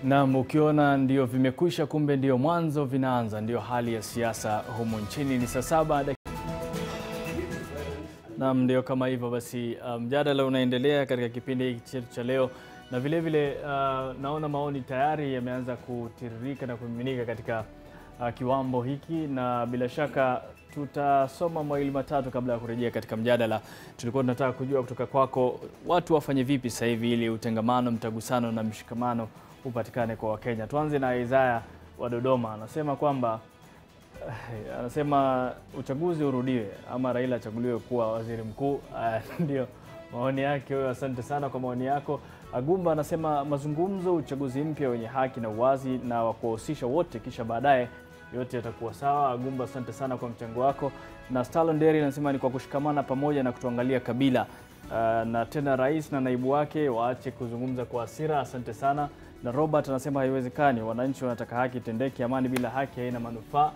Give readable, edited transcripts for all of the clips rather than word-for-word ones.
Naam, ukiona ndio vimekwisha kumbe ndio mwanzo vinaanza, ndio hali ya siasa humu nchini. Ni saa 7. Naam, ndio kama hivyo basi mjadala unaendelea katika kipindi hiki chetu cha leo, na vile vile naona maoni tayari yameanza kutiririka na kumiminika katika kiwambo hiki, na bila shaka tutasoma mawili matatu kabla ya kurejea katika mjadala. Tulikuwa tunataka kujua kutoka kwako watu wafanye vipi sasa hivi ili utengamano, mtagusano na mshikamano upatikane kwa Wakenya. Tuanze na Isaya wa Dodoma. Anasema kwamba uchaguzi urudiwe ama Raila achaguliwe kuwa waziri mkuu. Ndio maoni yake huyo. Asante sana kwa maoni yako. Agumba anasema mazungumzo, uchaguzi mpya wenye haki na uwazi na wa kuwahusisha wote, kisha baadaye yote yatakuwa sawa. Agumba, asante sana kwa mchango wako. Na Stalon Derry anasema ni kwa kushikamana pamoja na kutuangalia kabila. Na tena rais na naibu wake waache kuzungumza kwa hasira. Asante sana. Na Robert anasema haiwezekani, wananchi wanataka haki tendeke, amani bila haki haina manufaa.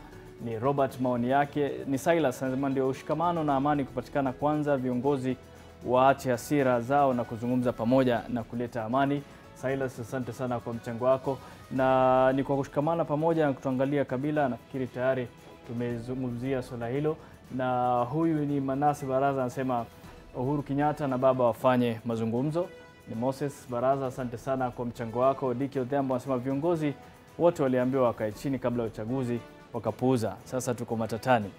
Ni Robert maoni yake. Ni Silas anasema ndio ushikamano na amani kupatikana kwanza, viongozi waache hasira zao na kuzungumza pamoja na kuleta amani. Silas, asante sana kwa mchango wako. Na ni kwa kushikamana pamoja na kutuangalia kabila, nafikiri tayari tumezungumzia swala hilo. Na huyu ni Manasi Baraza anasema Uhuru Kenyatta na baba wafanye mazungumzo. Ni Moses Baraza, asante sana kwa mchango wako. Diki Odhiambo anasema viongozi wote waliambiwa wakae chini kabla ya uchaguzi wakapuuza, sasa tuko matatani.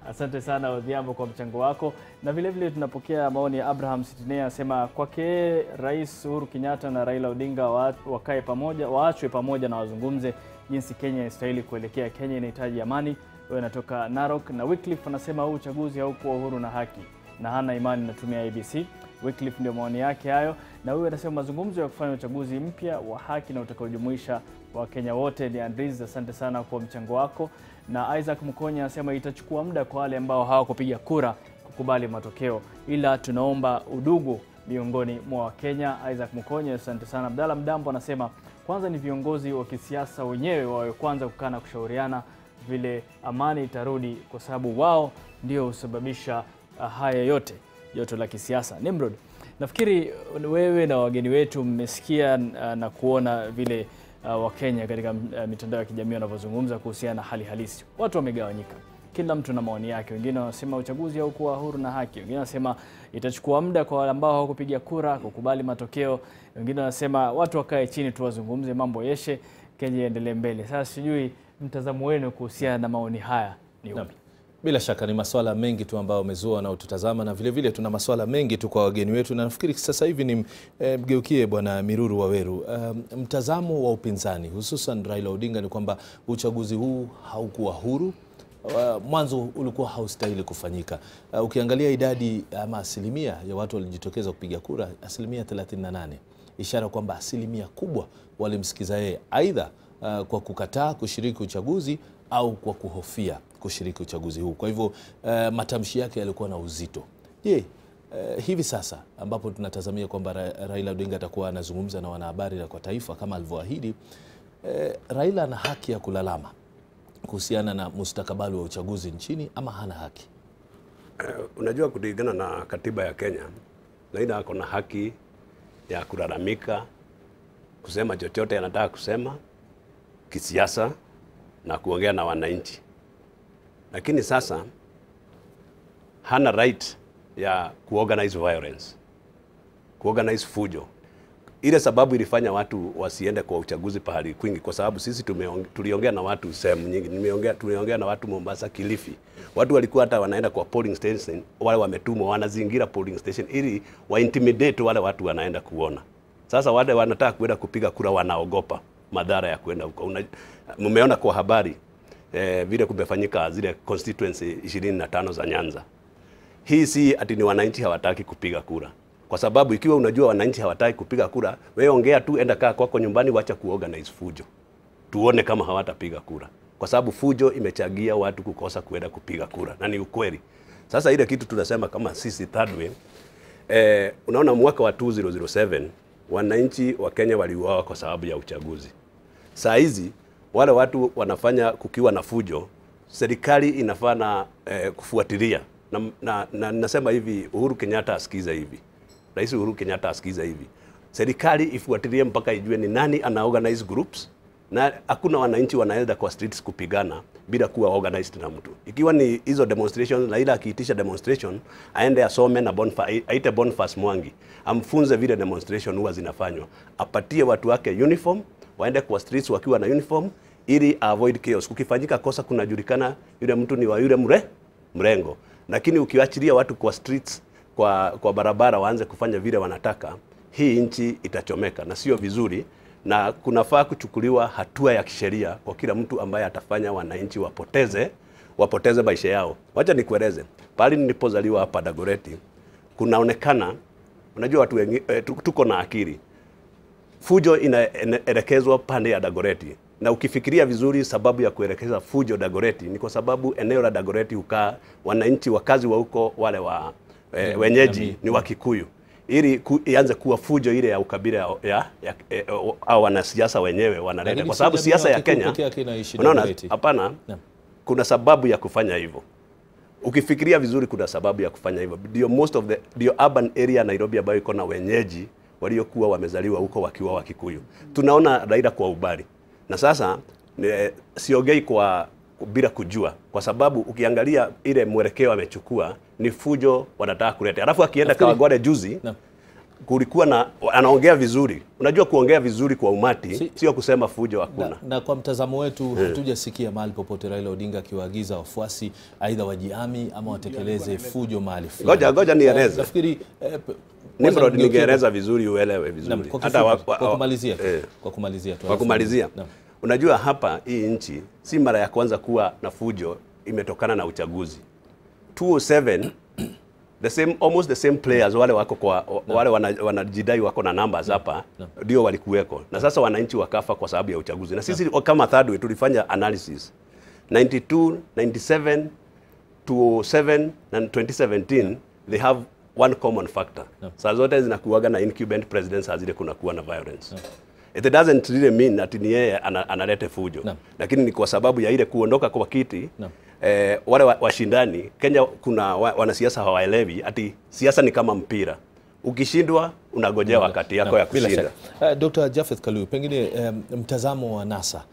Asante sana Odhiambo kwa mchango wako. Na vile vile tunapokea maoni ya Abraham Sitine anasema kwake Rais Uhuru Kenyatta na Raila Odinga wakae pamoja, waachwe pamoja na wazungumze jinsi Kenya inastahili kuelekea. Kenya inahitaji amani. Wewe natoka Narok. Na Wycliffe anasema huu uchaguzi haukuwa huru na haki na hana imani na tume ya ABC. Wycliffe ndio maoni yake hayo. Na huyu anasema mazungumzo ya kufanya uchaguzi mpya wa haki na utakaojumuisha Wakenya wote. Ni Andrews, asante sana kwa mchango wako. Na Isaac Mkonya anasema itachukua muda kwa wale ambao hawakupiga kura kukubali matokeo, ila tunaomba udugu miongoni mwa Wakenya. Isaac Mkonya, asante sana. Abdalla Mdambo anasema kwanza ni viongozi wa kisiasa wenyewe wawe kwanza kukaa na kushauriana vile amani itarudi, kwa sababu wao ndio husababisha haya yote, joto la kisiasa. Nimrod, nafikiri wewe na wageni wetu mmesikia na kuona vile Wakenya katika mitandao ya kijamii wanavyozungumza kuhusiana na hali halisi. Watu wamegawanyika, kila mtu na maoni yake. Wengine wanasema uchaguzi haukuwa huru na haki, wengine wanasema itachukua muda kwa wale ambao hawakupiga kura kukubali matokeo, wengine wanasema watu wakae chini tu wazungumze mambo yeshe, Kenya iendelee mbele. Sasa sijui mtazamo wenu kuhusiana na maoni haya ni upi? Bila shaka ni masuala mengi tu ambayo umezua na ututazama, na vile vile tuna masuala mengi tu kwa wageni wetu, na nafikiri sasa hivi ni mgeukie Bwana Miruru Waweru. Mtazamo wa upinzani hususan Raila Odinga ni kwamba uchaguzi huu haukuwa huru, mwanzo ulikuwa haustahili kufanyika. Ukiangalia idadi ama asilimia ya watu walijitokeza kupiga kura, asilimia 38, ishara kwamba asilimia kubwa walimsikiza yeye, aidha kwa kukataa kushiriki uchaguzi au kwa kuhofia kushiriki uchaguzi huu. Kwa hivyo matamshi yake yalikuwa na uzito. Je, hivi sasa ambapo tunatazamia kwamba Raila Odinga atakuwa anazungumza na wanahabari na kwa taifa kama alivyoahidi, Raila ana haki ya kulalama kuhusiana na mustakabali wa uchaguzi nchini ama hana haki? Unajua, kulingana na katiba ya Kenya, Raila ako na haki ya kulalamika, kusema chochote anataka kusema kisiasa na kuongea na wananchi. Lakini sasa hana right ya kuorganize violence, kuorganize fujo. Ile sababu ilifanya watu wasiende kwa uchaguzi pahali kwingi, kwa sababu sisi tuliongea na watu sehemu nyingi. Tuliongea na watu Mombasa, Kilifi. Watu walikuwa hata wanaenda kwa polling station, wale wametumwa wanazingira polling station ili wa intimidate wale watu wanaenda kuona. Sasa wale wanataka kuenda kupiga kura wanaogopa madhara ya kwenda huko. Mmeona kwa habari vile kumefanyika zile constituency 25 za Nyanza. Hii si ati ni wananchi hawataki kupiga kura. Kwa sababu ikiwa unajua wananchi hawataki kupiga kura, wewe ongea tu, enda kaa kwako nyumbani, wacha kuorganize fujo. Tuone kama hawatapiga kura. Kwa sababu fujo imechagia watu kukosa kuenda kupiga kura, na ni ukweli. Sasa ile kitu tunasema kama sisi third way, unaona mwaka wa 2007 wananchi wa Kenya waliuawa kwa sababu ya uchaguzi. Saa hizi wale watu wanafanya kukiwa na fujo, serikali inafanya kufuatilia. Na nasema hivi, Uhuru Kenyatta asikiza hivi. Rais Uhuru Kenyatta asikiza hivi. serikali ifuatilie mpaka ijue ni nani ana organize groups, na hakuna wananchi wanaenda kwa streets kupigana bila kuwa organized na mtu. Ikiwa ni hizo demonstrations, na ila akiitisha demonstration aende asome na aite Boniface Mwangi amfunze vile demonstration huwa zinafanywa, apatie watu wake uniform waende kwa streets wakiwa na uniform ili avoid chaos. Kukifanyika kosa kunajulikana yule mtu ni wa yule mrengo, lakini ukiachilia watu kwa streets kwa barabara waanze kufanya vile wanataka, hii nchi itachomeka na sio vizuri, na kunafaa kuchukuliwa hatua ya kisheria kwa kila mtu ambaye atafanya wananchi wapoteze maisha yao. Wacha nikueleze, pale nilipozaliwa hapa Dagoretti, kunaonekana, unajua watu wengi tuko na akili. Fujo inaelekezwa pande ya Dagoretti, na ukifikiria vizuri sababu ya kuelekeza fujo Dagoretti ni kwa sababu eneo la Dagoretti hukaa wananchi wakazi wa huko wale wa wenyeji ni wa Kikuyu, ili ianze kuwa fujo ile ya ukabila au wanasiasa wenyewe wanaleta, kwa sababu siasa ya Kenya, unaona, hapana, kuna sababu ya kufanya hivyo. Ukifikiria vizuri kuna sababu ya kufanya hivyo. Ndio urban area Nairobi ambayo iko na wenyeji waliokuwa wamezaliwa huko wakiwa wa Kikuyu. Tunaona Raila kwa ubali. Na sasa siogei bila kujua, kwa sababu ukiangalia ile mwelekeo amechukua ni fujo wanataka kuleta. Alafu akienda Kawagware juzi kulikuwa na anaongea vizuri. Unajua kuongea vizuri kwa umati sio kusema fujo hakuna. Na kwa mtazamo wetu hatujasikia mahali popote Raila Odinga akiwaagiza wafuasi aidha wajiami ama watekeleze fujo mahali fulani. Ngoja nieleze. Nafikiri Nimrod ningeeleza vizuri uelewe vizuri. Hata kwa kumalizia. Unajua hapa hii nchi si mara ya kwanza kuwa na fujo imetokana na uchaguzi. 2007 almost the same players wale wako wale wanajidai wako na numbers hapa ndio walikuweko, na sasa wananchi wakafa kwa sababu ya uchaguzi. Na sisi kama third way tulifanya analysis 92, 97, 2007 na 2017 they have one common factor. Saa zote zinakuwaga na incumbent presidents hazile kunakuwa na violence. It doesn't really mean that ni yeye analete fujo. Lakini ni kwa sababu ya ile kuondoka kwa kiti. Wale washindani Kenya, kuna wanasiasa hawaelewi ati siasa ni kama mpira. Ukishindwa unagojea wakati yako ya kushinda. Dr. Japheth Kaluyu, pengine mtazamo wa NASA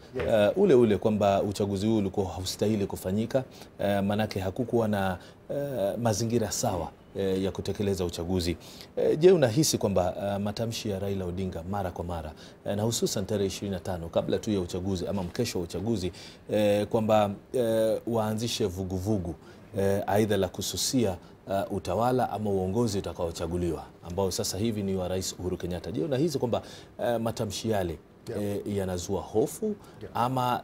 ule kwamba uchaguzi huu ulikuwa haustahili kufanyika, manake hakukuwa na mazingira sawa ya kutekeleza uchaguzi. Je, unahisi kwamba matamshi ya Raila Odinga mara kwa mara na hususan tarehe 25 kabla tu ya uchaguzi ama mkesho wa uchaguzi kwamba waanzishe vuguvugu aidha la kususia utawala ama uongozi utakaochaguliwa ambao sasa hivi ni wa Rais Uhuru Kenyatta, je, unahisi kwamba matamshi yale yanazua hofu ama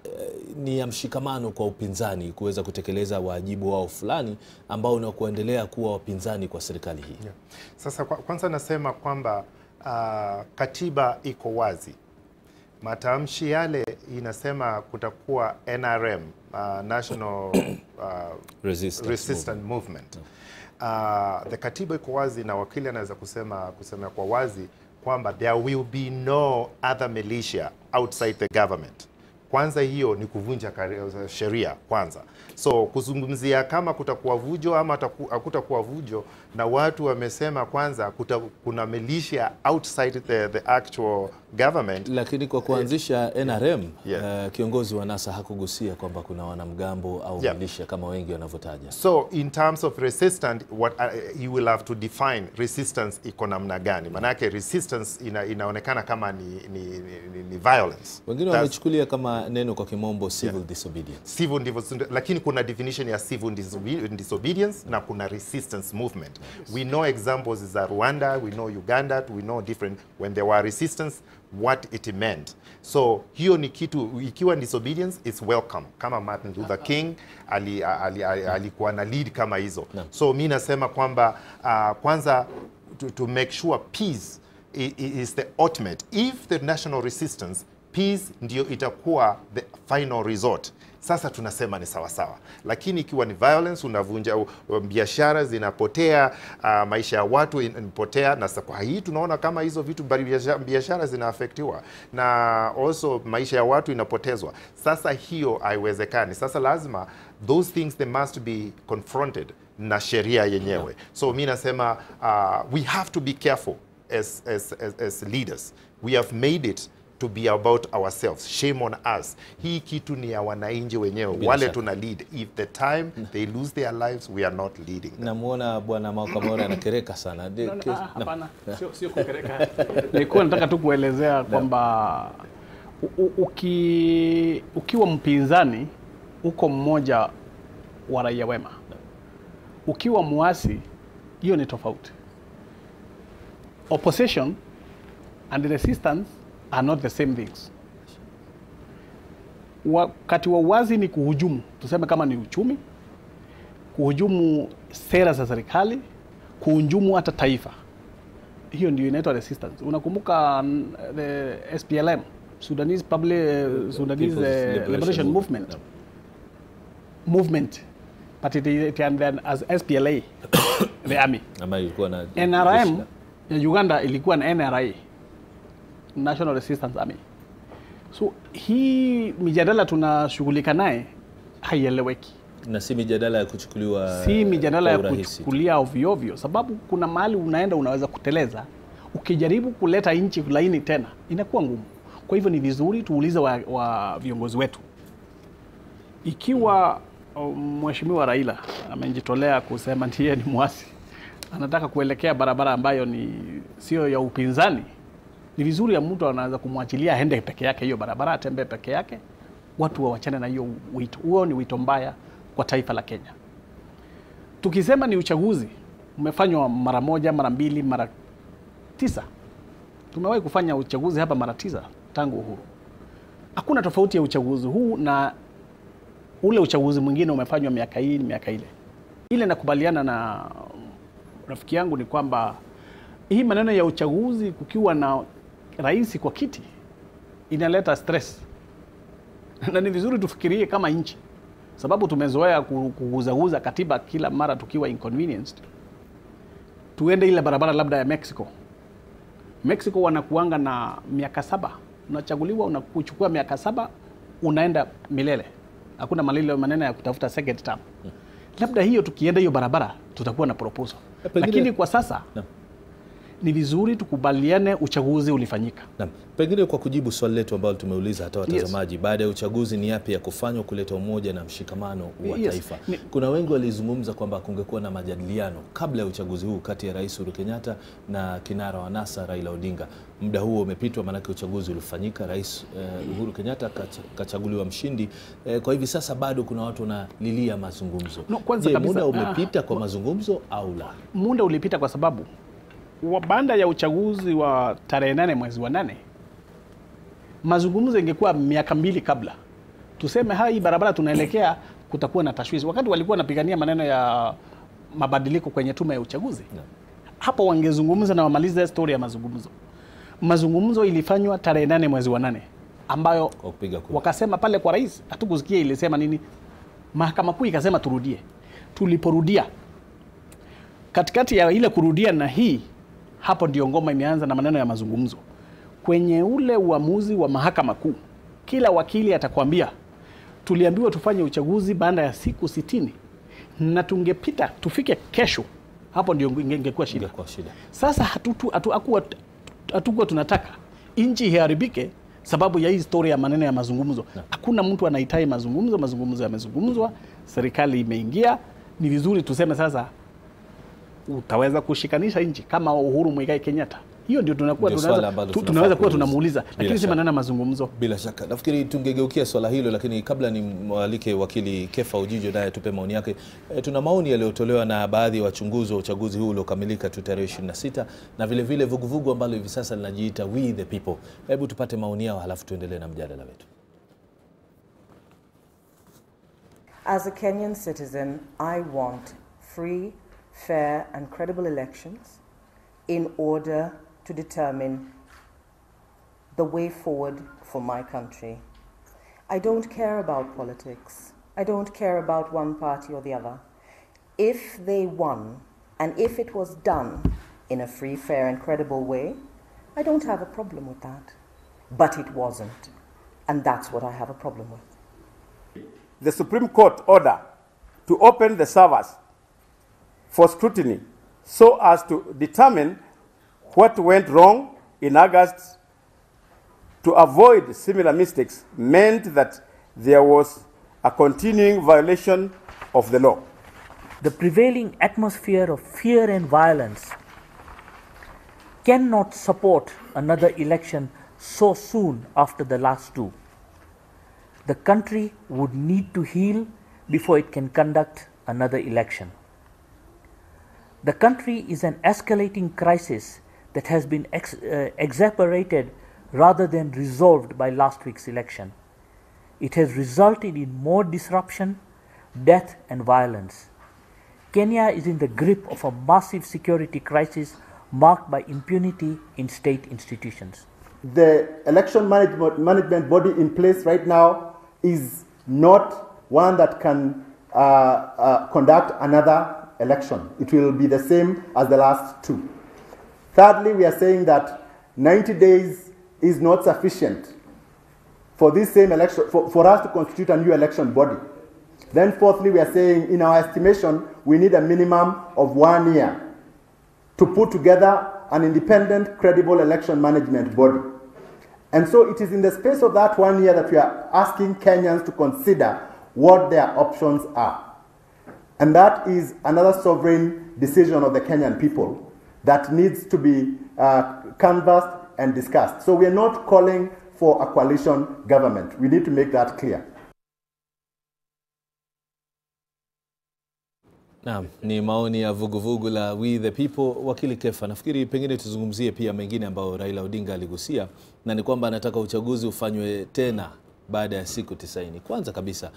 ni ya mshikamano kwa upinzani kuweza kutekeleza wajibu wao fulani ambao ni kuendelea kuwa wapinzani kwa serikali hii? Sasa kwanza nasema kwamba katiba iko wazi. Matamshi yale inasema kutakuwa NRM, National Resistance Movement. The katiba iko wazi, na wakili anaweza kusema kwa wazi kwamba there will be no other militia outside the government. Kwanza hiyo ni kuvunja sheria kwanza. So kuzungumzia kama kutakuwa vujo ama hakutakuwa vujo, na watu wamesema kwanza kuna militia outside the actual government. Lakini kwa kuanzisha NRM kiongozi wa NASA hakugusia kwamba kuna wanamgambo au militia kama wengi wanavyotaja. So in terms of resistance, what you will have to define resistance iko namna gani? Manake resistance inaonekana kama ni violence. Wengine wamechukulia kama neno kwa kimombo civil disobedience. Lakini kuna definition ya civil disobedience na kuna resistance movement. We know examples za Rwanda, we know Uganda, we know different when there were resistance what it meant. So hiyo ni kitu, ikiwa disobedience is welcome, kama Martin Luther King alikuwa na lead kama hizo. So mimi nasema kwamba kwanza to make sure peace is the ultimate. If the national resistance, peace ndio itakuwa the final resort. Sasa tunasema ni sawa sawa. Lakini ikiwa ni violence, unavunja biashara zinapotea, maisha ya watu inapotea, na kwa hii tunaona kama hizo vitu biashara zinaafektiwa na also maisha ya watu inapotezwa. Sasa hiyo haiwezekani. Sasa lazima those things they must be confronted na sheria yenyewe. So mimi nasema we have to be careful as leaders. We have made it to be about ourselves. Shame on us. Hii kitu ni ya wananchi wenyewe. Wale tuna lead. If the time they lose their lives, we are not leading them. Namuona bwana Maukamora anakereka sana. Hapana, sio kukereka. Nilikuwa nataka tu kuelezea kwamba ukiwa mpinzani uko mmoja wa raia wema. Ukiwa muasi, hiyo ni tofauti. Opposition and resistance are not the same things. Wakati wa uwazi ni kuhujumu, tuseme kama ni uchumi, kuhujumu sera za serikali, kuhujumu hata taifa. Hiyo ndio inaitwa resistance. Unakumbuka the SPLM, Sudanese Liberation Movement. Movement. But it then as SPLA, the army. NRM ya Uganda ilikuwa na NRA, National Resistance Army. So hii mijadala tunashughulika naye haieleweki. Na si mijadala ya kuchukuliwa, si mijadala ya kuchukulia ovyo ovyo, sababu kuna mahali unaenda unaweza kuteleza. Ukijaribu kuleta nchi laini tena inakuwa ngumu. Kwa hivyo ni vizuri tuulize wa viongozi wetu, ikiwa Mheshimiwa Raila amejitolea kusema ndiye ni mwasi, anataka kuelekea barabara ambayo ni sio ya upinzani, ni vizuri ya mtu anaanza kumwachilia aende peke yake hiyo barabara, atembee peke yake, watu waachane na hiyo wito. Huo ni wito mbaya kwa taifa la Kenya. Tukisema ni uchaguzi umefanywa mara moja, mara mbili, mara 9. Tumewahi kufanya uchaguzi hapa mara 9 tangu uhuru. Hakuna tofauti ya uchaguzi huu na ule uchaguzi mwingine umefanywa miaka hii miaka ile. Ile nakubaliana na rafiki yangu ni kwamba hii maneno ya uchaguzi kukiwa na rais kwa kiti inaleta stress. Na ni vizuri tufikirie kama nchi, sababu tumezoea kuguzaguza katiba kila mara tukiwa inconvenienced. Tuende ile barabara labda ya Mexico. Mexico wanakuanga na miaka 7. Unachaguliwa, unakuchukua miaka 7, unaenda milele. Hakuna maneno ya kutafuta second term. Labda hiyo tukienda hiyo barabara tutakuwa na proposal. Lakini kwa sasa ni vizuri tukubaliane uchaguzi ulifanyika. Pengine kwa kujibu swali letu ambalo tumeuliza hata watazamaji, baada ya uchaguzi ni yapi ya kufanywa kuleta umoja na mshikamano wa taifa? Kuna wengi walizungumza kwamba kungekuwa na majadiliano kabla ya uchaguzi huu kati ya Rais Uhuru Kenyatta na kinara wa NASA Raila Odinga. Muda huo umepitwa, maana uchaguzi ulifanyika, Rais Uhuru Kenyatta kachaguliwa mshindi. Kwa hivi sasa bado kuna watu wanalilia mazungumzo. Muda umepita kwa mazungumzo au la? Muda ulipita kwa sababu baada ya uchaguzi wa tarehe 8 mwezi wa 8, mazungumzo ingekuwa miaka 2 kabla. Tuseme hii barabara tunaelekea kutakuwa na tashwishi. Wakati walikuwa wanapigania maneno ya mabadiliko kwenye tume ya uchaguzi, hapo wangezungumza na wamalize story ya mazungumzo. Mazungumzo ilifanywa tarehe 8 mwezi wa 8, ambayo wakasema pale kwa rais, hatukusikia ilisema nini. Mahakama Kuu ikasema turudie. Tuliporudia, katikati ya ile kurudia na hii, hapo ndio ngoma imeanza na maneno ya mazungumzo. Kwenye ule uamuzi wa Mahakama Kuu, kila wakili atakwambia tuliambiwa tufanye uchaguzi baada ya siku 60 na tungepita tufike kesho. Hapo ndio ingekuwa shida. Sasa hatukuwa tunataka nchi iharibike sababu ya hii story ya maneno ya mazungumzo. Hakuna mtu anahitaji mazungumzo. Mazungumzo yamezungumzwa, serikali imeingia. Ni vizuri tuseme sasa utaweza kushikanisha nchi kama Uhuru Muigai Kenyatta. Hiyo ndio tunaweza kuwa tunamuuliza, lakini si maneno mazungumzo. Bila shaka. Nafikiri tungegeukia swala hilo, lakini kabla ni mwalike wakili Kefa Ujijo naye tupe maoni yake. Tuna maoni yaliyotolewa na baadhi ya wachunguzi wa uchaguzi huu uliokamilika tu tarehe 26 na vile vile vuguvugu ambalo hivi sasa linajiita We the People. Hebu tupate maoni yao halafu tuendelee na mjadala wetu. As a Kenyan citizen, I want free, fair and credible elections in order to determine the way forward for my country. I don't care about politics. I don't care about one party or the other. If they won, and if it was done in a free, fair and credible way, I don't have a problem with that. But it wasn't, and that's what I have a problem with. The Supreme Court order to open the servers for scrutiny so as to determine what went wrong in August to avoid similar mistakes meant that there was a continuing violation of the law. The prevailing atmosphere of fear and violence cannot support another election so soon after the last two. The country would need to heal before it can conduct another election. The country is an escalating crisis that has been exacerbated rather than resolved by last week's election. It has resulted in more disruption, death and violence. Kenya is in the grip of a massive security crisis marked by impunity in state institutions. The election management body in place right now is not one that can conduct another election. It will be the same as the last two. Thirdly, we are saying that 90 days is not sufficient for this same election, for us to constitute a new election body. Then fourthly, we are saying in our estimation, we need a minimum of 1 year to put together an independent, credible election management body. And so it is in the space of that 1 year that we are asking Kenyans to consider what their options are. And that is another sovereign decision of the Kenyan people that needs to be canvassed and discussed. So we are not calling for a coalition government. We need to make that clear. Naam, ni maoni ya vuguvugu la We the People. Wakili Kefa, nafikiri pengine tuzungumzie pia mengine ambao Raila Odinga aligusia, na ni kwamba anataka uchaguzi ufanywe tena baada ya siku 90. Kwanza kabisa,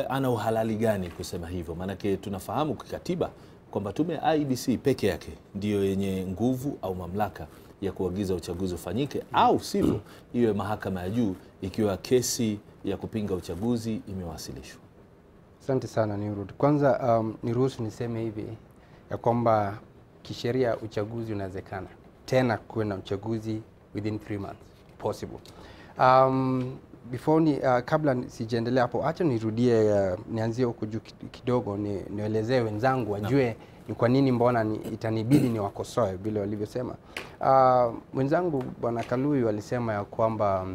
ana uhalali gani kusema hivyo? Maanake tunafahamu kikatiba kwamba tume IEBC peke yake ndiyo yenye nguvu au mamlaka ya kuagiza uchaguzi ufanyike, au sivyo iwe mahakama ya juu ikiwa kesi ya kupinga uchaguzi imewasilishwa. Asante sana Nirud. Kwanza niruhusu niseme hivi ya kwamba kisheria uchaguzi unawezekana. Tena kuwe na uchaguzi within 3 months possible. Kabla sijaendelea hapo, acha nirudie nianzie huko juu kidogo, nielezee wenzangu wajue ni kwa nini mbona itanibidi ni wakosoe vile walivyosema. Wenzangu Bwana Kalui walisema ya kwamba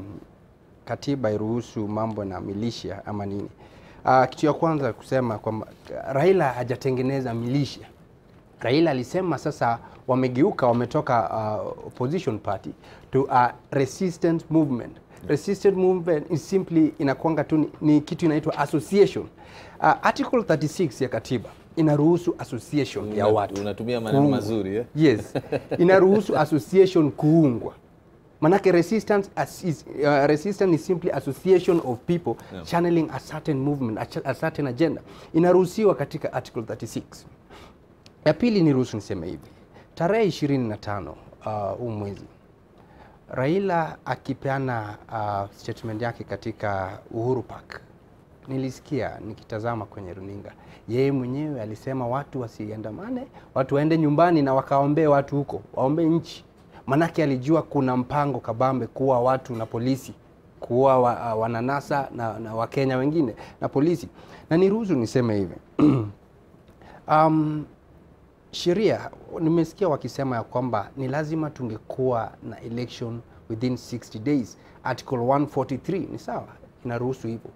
katiba iruhusu mambo na militia ama nini. Kitu ya kwanza kusema kwamba Raila hajatengeneza militia. Raila alisema sasa wamegeuka, wametoka opposition party to a resistance movement. Resistance movement is simply inakuanga tu ni kitu inaitwa association. Article 36 ya katiba inaruhusu association ya watu. Unatumia maneno mazuri eh? Yes. Inaruhusu association kuungwa. Manake resistance is simply association of people channeling a certain movement, a certain agenda. Inaruhusiwa katika article 36. Ya pili niruhusu niseme hivi. Tarehe 25 mwezi Raila akipeana statement yake katika Uhuru Park, nilisikia nikitazama kwenye runinga, yeye mwenyewe alisema watu wasiandamane, watu waende nyumbani na wakaombee watu huko, waombe nchi. Manake alijua kuna mpango kabambe kuwa watu na polisi, kuwa wananasa na Wakenya wengine na polisi. Na niruhusu niseme hivi. Sheria, nimesikia wakisema ya kwamba ni lazima tungekuwa na election within 60 days. Article 143 ni sawa, inaruhusu hivyo.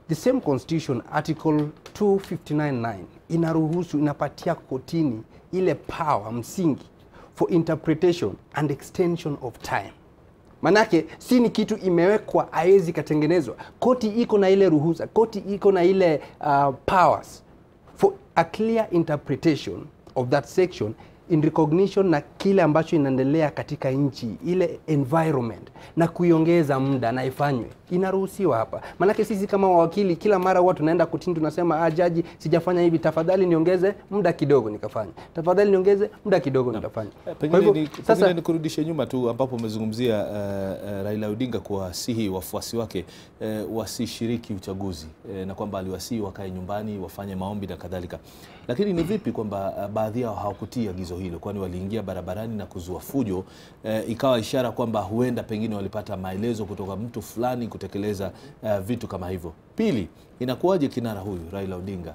The same constitution, article 259.9 inaruhusu, inapatia kotini ile power msingi for interpretation and extension of time. Manake si ni kitu imewekwa haiwezi katengenezwa. Koti iko na ile ruhusa, koti iko na ile powers for a clear interpretation of that section in recognition na kile ambacho inaendelea katika nchi, ile environment, na kuiongeza muda na ifanywe. Inaruhusiwa hapa. Manake sisi kama wakili kila mara watu naenda kotini tunasema jaji sijafanya hivi, tafadhali niongeze muda kidogo nikafanya. Tafadhali niongeze muda kidogo nikafanya. Kwa hivyo sasa nikurudishe nyuma tu ambapo umezungumzia Raila Odinga kuwasihi wafuasi wake wasishiriki uchaguzi na kwamba aliwasihi wakae nyumbani wafanye maombi na kadhalika. Lakini ni vipi kwamba baadhi yao hawakutii agizo tatizo hilo, kwani waliingia barabarani na kuzua fujo, ikawa ishara kwamba huenda pengine walipata maelezo kutoka mtu fulani kutekeleza vitu kama hivyo. Pili, inakuwaje kinara huyu Raila Odinga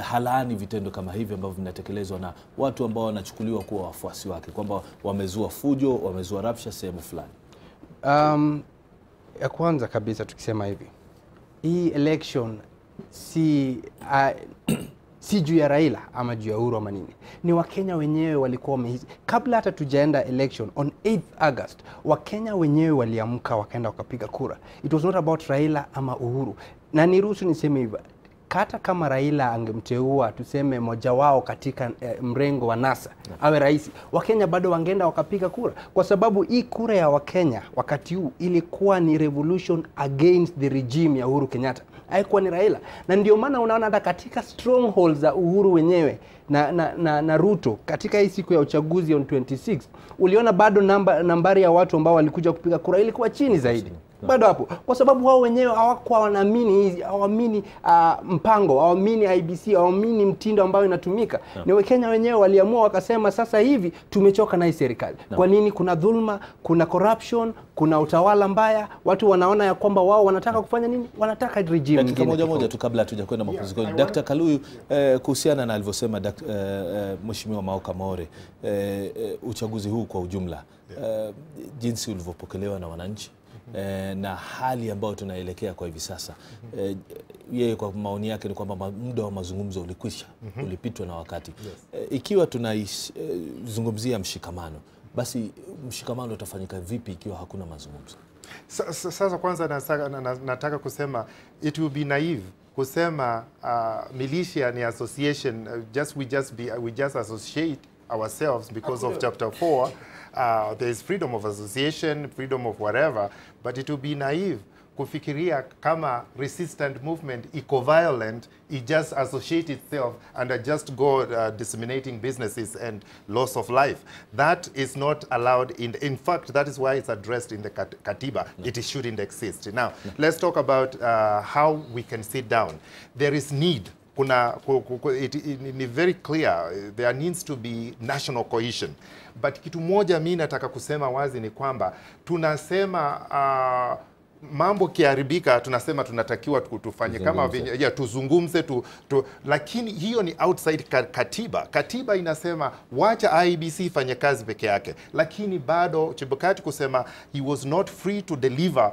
halaani vitendo kama hivi ambavyo vinatekelezwa na watu ambao wanachukuliwa kuwa wafuasi wake, kwamba wamezua fujo, wamezua rabsha sehemu fulani? Ya kwanza kabisa tukisema hivi, hii election si juu ya Raila ama juu ya Uhuru ama nini. Ni Wakenya wenyewe walikuwa wamehisi. Kabla hata tujaenda election on 8th August, Wakenya wenyewe waliamka wakaenda wakapiga kura. It was not about Raila ama Uhuru. Na niruhusu niseme hivi, hata kama Raila angemteua tuseme moja wao katika mrengo wa NASA awe rais, Wakenya bado wangeenda wakapiga kura, kwa sababu hii kura ya Wakenya wakati huu ilikuwa ni revolution against the regime ya Uhuru Kenyatta, haikuwa ni Raila. Na ndio maana unaona hata katika strongholds za Uhuru wenyewe na Ruto katika hii siku ya uchaguzi on 26 uliona bado nambari ya watu ambao walikuja kupiga kura ilikuwa chini zaidi. Bado hapo, kwa sababu wao wenyewe hawakuwa wanaamini hizi, hawaamini mpango, hawaamini IBC, hawaamini mtindo ambao inatumika. Ni Wakenya wenyewe waliamua wakasema, sasa hivi tumechoka na hii serikali. Kwa nini? Kuna dhulma, kuna corruption, kuna utawala mbaya. Watu wanaona ya kwamba wao wanataka kufanya nini? Wanataka regime nyingine. Moja tu kabla hatuja kwenda mapumzikoni, Dr. Kaluyu, kuhusiana na alivyosema Mheshimiwa Maoka More, uchaguzi huu kwa ujumla, jinsi ulivyopokelewa na wananchi, na hali ambayo tunaelekea kwa hivi sasa, yeye kwa maoni yake ni kwamba muda wa mazungumzo ulikwisha, ulipitwa na wakati. Ikiwa tunazungumzia mshikamano, basi mshikamano utafanyika vipi ikiwa hakuna mazungumzo? Sasa kwanza nataka kusema it will be naive kusema militia ni association, we just associate ourselves because of chapter 4. There is freedom of association, freedom of whatever, but it will be naive kufikiria kama resistant movement eco-violent, it just associate itself and just go disseminating businesses and loss of life. That is not allowed in fact, that is why it's addressed in the Katiba. It shouldn't exist. Now, let's talk about how we can sit down. There is need. It is very clear there needs to be national cohesion. But kitu moja mimi nataka kusema wazi ni kwamba tunasema mambo kiharibika, tunasema tunatakiwa tufanye kama tuzungumze lakini hiyo ni outside katiba. Katiba inasema wacha IBC ifanye kazi peke yake, lakini bado Chebukati kusema he was not free to deliver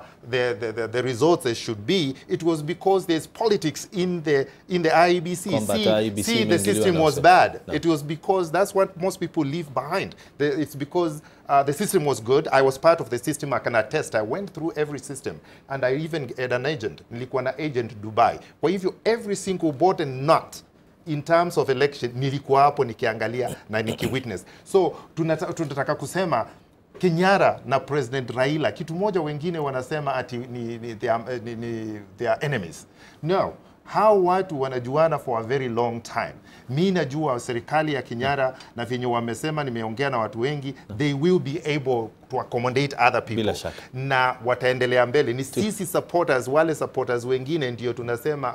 the results as should be. It was because there's politics in the IBC. See, the system was bad. It was because that's what most people leave behind. It's because the system was good. I was part of the system. I can attest. I went through every system. And I even had an agent. Nilikuwa na agent Dubai. Kwa hivyo, every single board and nut in terms of election, nilikuwa hapo nikiangalia na nikiwitness. So, tunataka kusema Kenyara na President Raila, kitu moja wengine wanasema ati they are enemies. No. Hao watu wanajuana for a very long time. Mimi najua serikali ya Kenyara na venye wamesema, nimeongea na watu wengi, they will be able to accommodate other people. Na wataendelea mbele. Ni sisi supporters, wale supporters wengine ndio tunasema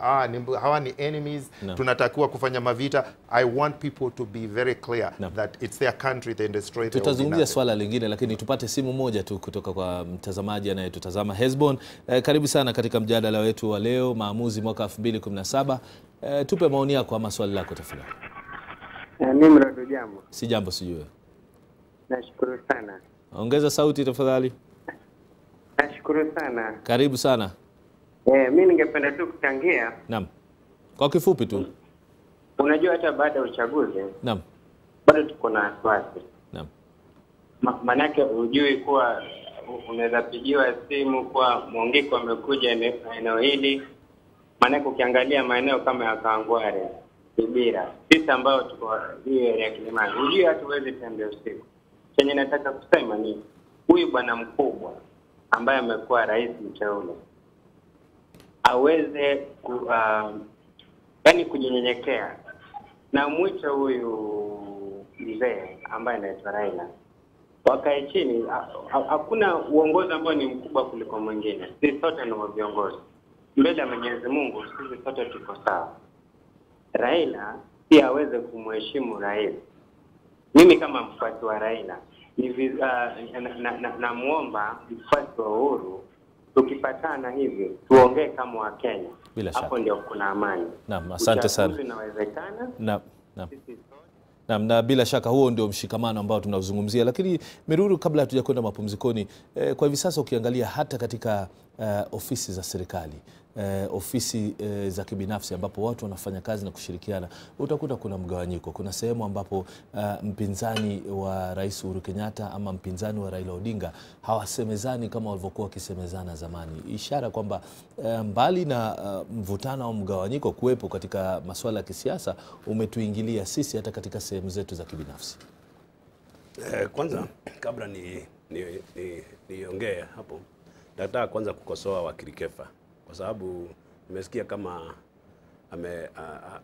hawa ni enemies, tunatakiwa kufanya mavita. I want people to be very clear that it's their country, they destroy their. Tutazungumzia swala lingine, lakini tupate simu moja tu kutoka kwa mtazamaji anayetutazama. Hezbon, karibu sana katika mjadala wetu wa leo, maamuzi mwaka 2017. Tupe maoni yako ama swali lako tafadhali. Mimi ndo jambo. Si jambo sijui. Nashukuru sana. Ongeza sauti tafadhali. Nashukuru sana. Karibu sana. Mimi ningependa tu kuchangia. Naam. Kwa kifupi tu. Unajua hata baada ya uchaguzi. Naam. Bado tuko na wasiwasi. Naam. Manake hujui kuwa unaweza pigiwa simu kwa Mwongiko amekuja eneo hili. Manake ukiangalia maeneo kama ya Kangware, Kibira, sisi ambao tuko hiyo ya Kilimani, hujui hatuwezi tembea usiku. Chenye nataka kusema ni huyu bwana mkubwa ambaye amekuwa rais mteule aweze kujinyenyekea na mwito huyu mzee ambaye anaitwa Raila, wakae chini. Hakuna uongozi ambao ni mkubwa kuliko mwingine. Sisi sote ni viongozi mbele ya Mwenyezi Mungu, sisi sote tuko sawa. Raila pia aweze kumheshimu rais mimi kama mfuasi wa Raila namuomba mfuasi wa Uhuru, tukipatana hivi tuongee kama wa Kenya. Hapo ndio kuna amani. Naam, asante sana. Inawezekana. Naam. Na bila shaka huo ndio mshikamano ambao tunazungumzia. Lakini Miruru, kabla hatuja kwenda mapumzikoni, kwa hivi sasa ukiangalia hata katika ofisi za serikali, ofisi za kibinafsi ambapo watu wanafanya kazi na kushirikiana, utakuta kuna mgawanyiko. Kuna sehemu ambapo mpinzani wa Rais Uhuru Kenyatta ama mpinzani wa Raila Odinga hawasemezani kama walivyokuwa wakisemezana zamani. Ishara kwamba mbali na mvutano au mgawanyiko kuwepo katika masuala ya kisiasa, umetuingilia sisi hata katika sehemu zetu za kibinafsi. Kwanza kabla niongee hapo, nataka kwanza kukosoa wakili Kefa, kwa sababu nimesikia kama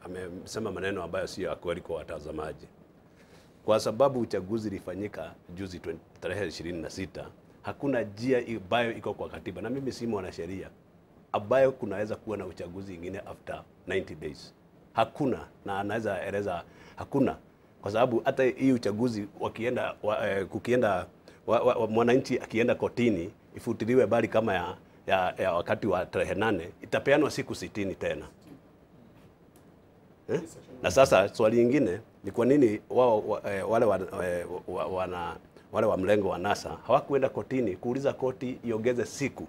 amesema maneno ambayo sio ya kweli kwa watazamaji. Kwa sababu uchaguzi ulifanyika juzi tarehe 26, hakuna njia ambayo iko kwa katiba, na mimi si mwanasheria, ambayo kunaweza kuwa na uchaguzi ingine after 90 days. Hakuna, na anaweza eleza hakuna, kwa sababu hata hii uchaguzi wakienda mwananchi akienda kotini ifutiliwe bali kama ya wakati wa tarehe 8, itapeanwa siku 60 tena. Na sasa swali lingine ni kwa nini wale wa mlengo wa NASA hawakuenda kotini kuuliza koti iongeze siku?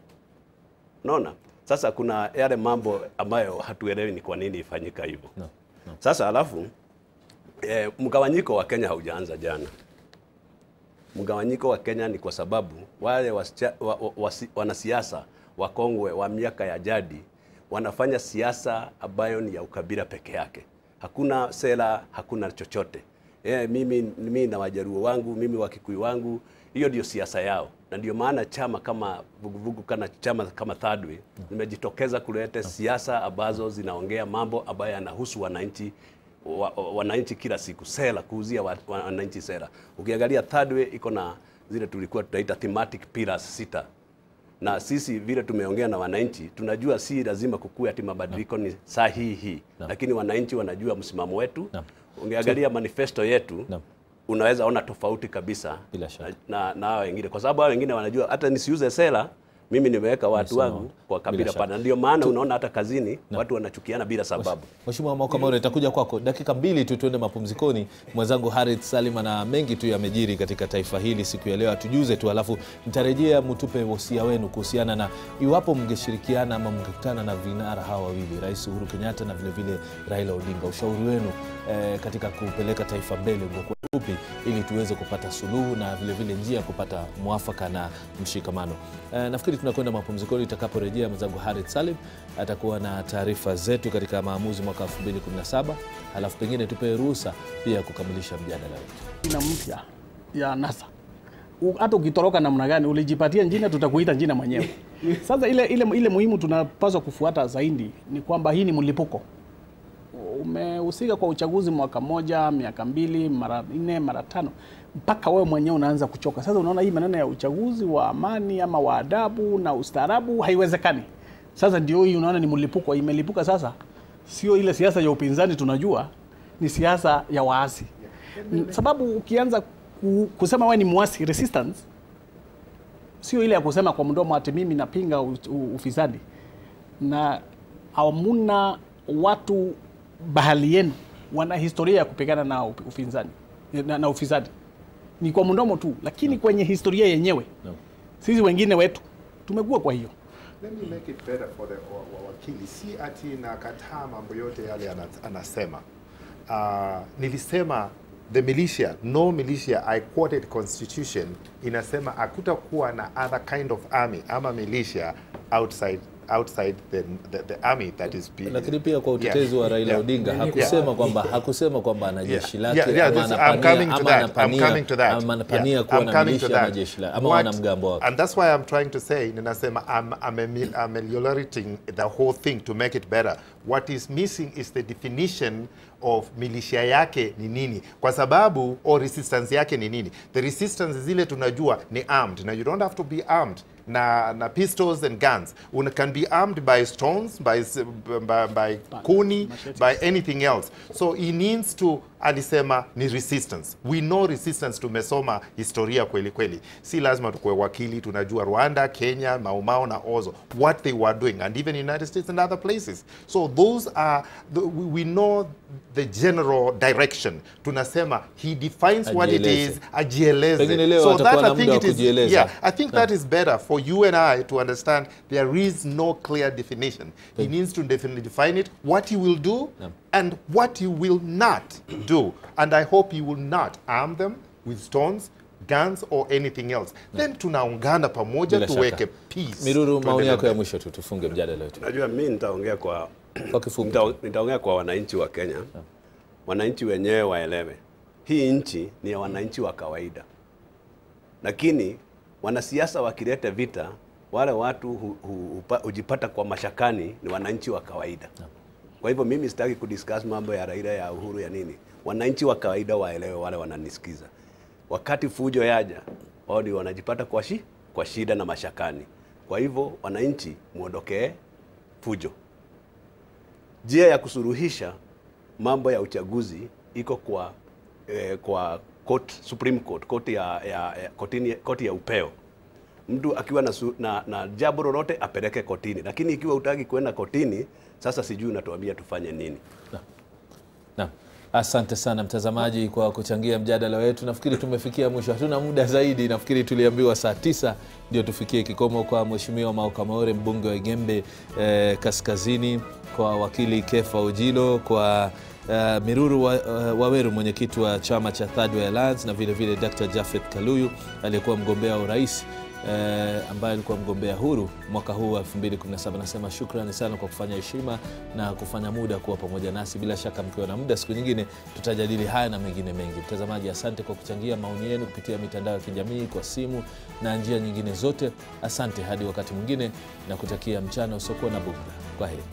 Unaona? Sasa kuna yale mambo ambayo hatuelewi ni kwa nini ifanyika hivyo. Sasa alafu mgawanyiko wa Kenya haujaanza jana. Mgawanyiko wa Kenya ni kwa sababu wale wanasiasa wakongwe wa miaka ya jadi wanafanya siasa ambayo ni ya ukabila peke yake. Hakuna sera, hakuna chochote. Mimi na Wajaruo wangu, mimi wa Kikuyu wangu, hiyo ndio siasa yao. Na ndio maana chama kama vuguvugu kana chama kama Third Way nimejitokeza kuleta siasa ambazo zinaongea mambo ambayo yanahusu wananchi kila siku, sera, kuuzia wananchi sera. Ukiangalia Third Way iko na zile tulikuwa tunaita thematic pillars 6. Na sisi vile tumeongea na wananchi, tunajua si lazima kukua ati mabadiliko ni sahihi, lakini wananchi wanajua msimamo wetu. Ungeangalia manifesto yetu, unaweza ona tofauti kabisa na hao wengine, kwa sababu hao wengine wanajua hata nisiuze sera, mimi nimeweka watu wangu kwa kabila pana. Ndio maana unaona hata kazini watu wanachukiana bila sababu. Mheshimiwa Makamore, nitakuja kwako dakika 2 tu tuende mapumzikoni. Mwenzangu Harith Salima na mengi tu yamejiri katika taifa hili siku ya leo, atujuze tu, alafu nitarejea mtupe wosia wenu kuhusiana na iwapo mngeshirikiana ama mngekutana na vinara hawa wawili, Rais Uhuru Kenyatta na vile vile Raila Odinga, ushauri wenu katika kupeleka taifa mbele ungekuwa upi ili tuweze kupata suluhu na vile vile njia ya kupata mwafaka na mshikamano. Nafikiri tunakwenda mapumzikoni. Itakaporejea mwenzangu Harith Salim atakuwa na taarifa zetu katika maamuzi mwaka 2017, halafu pengine tupe ruhusa pia kukamilisha mjadala wetu. Jina mpya ya NASA. Hata ukitoroka namna gani ulijipatia jina, tutakuita jina mwenyewe. Sasa ile muhimu tunapaswa kufuata zaidi ni kwamba hii ni mlipuko. Umehusika kwa uchaguzi mwaka 1, miaka 2, mara 4, mara 5, mpaka wewe mwenyewe unaanza kuchoka. Sasa unaona hii maneno ya uchaguzi wa amani ama wa adabu na ustaarabu haiwezekani. Sasa ndio hii unaona ni mlipuko, imelipuka sasa. Sio ile siasa ya upinzani tunajua, ni siasa ya waasi. Sababu ukianza kusema wewe ni muasi, resistance, sio ile ya kusema kwa mdomo ati mimi napinga ufisadi. Na hamuna watu bahali yenu wana historia ya kupigana na upinzani na ufisadi. Ni kwa mdomo tu, lakini kwenye historia yenyewe sisi wengine wetu tumekuwa. Kwa hiyo let me make it better for the wakili, si ati nakataa mambo yote yale anasema. Nilisema the militia, no militia, I quoted constitution, inasema hakutakuwa na other kind of army ama militia outside the army that is being. Lakini pia kwa utetezi wa Raila Odinga hakusema kwamba ana jeshi lake ama anapania kuwa na militia na jeshi lake ama wanamgambo wake. And that's why I'm trying to say, ninasema I'm ameliorating the whole thing to make it better. What is missing is the definition of militia yake ni nini, kwa sababu or resistance yake ni nini. The resistance zile tunajua ni armed. Now you don't have to be armed na pistols and guns. One can be armed by stones, by kuni, by anything else. So he needs to alisema ni resistance. We know resistance, tumesoma historia kweli kweli. Si lazima tukue wakili, tunajua Rwanda, Kenya, Mau Mau na Ozo, what they were doing, and even United States and other places. So those are, we know the general direction. Tunasema he defines what it is, ajieleze. So that I think it is, yeah, I think that is better for you and I to understand there is no clear definition. He needs to definitely define it, what he will do and what he will not do. And I hope he will not arm them with stones, guns or anything else. Then tunaungana pamoja tuweke peace. Miruru, maoni yako ya mwisho tu tufunge mjadala wetu. Najua mimi nitaongea kwa nitaongea kwa wananchi wa Kenya. Wananchi wenyewe waelewe. Hii nchi ni ya wananchi wa kawaida. Lakini wanasiasa wakileta vita, wale watu hujipata kwa mashakani ni wananchi wa kawaida. Kwa hivyo mimi sitaki kudiscuss mambo ya Raila, ya Uhuru, ya nini. Wananchi wa kawaida waelewe, wale wananisikiza. Wakati fujo yaja, wao ndio wanajipata kwa shida na mashakani. Kwa hivyo wananchi muondokee fujo. Njia ya kusuruhisha mambo ya uchaguzi iko kwa Supreme Court, koti ya upeo. Mtu akiwa na jambo lolote apeleke kotini, lakini ikiwa utaki kwenda kotini, sasa sijui unatuambia tufanye nini. Naam. Asante sana mtazamaji kwa kuchangia mjadala wetu. Nafikiri tumefikia mwisho. Hatuna muda zaidi. Nafikiri tuliambiwa saa 9 ndio tufikie kikomo. Kwa Mheshimiwa Maukamore, mbunge wa Gembe Kaskazini, kwa wakili Kefa Ojilo, kwa Miruru Waweru, mwenyekiti wa chama cha Third Way Alliance, na vile vile Dr. Jafeth Kaluyu aliyekuwa mgombea wa urais ambaye alikuwa mgombea huru mwaka huu wa 2017. Nasema shukrani sana kwa kufanya heshima na kufanya muda kuwa pamoja nasi. Bila shaka mkiwa na muda siku nyingine tutajadili haya na mengine mengi. Mtazamaji, asante kwa kuchangia maoni yenu kupitia mitandao ya kijamii, kwa simu na njia nyingine zote. Asante hadi wakati mwingine, na kutakia mchana usiokuwa na bughudha. Kwaheri.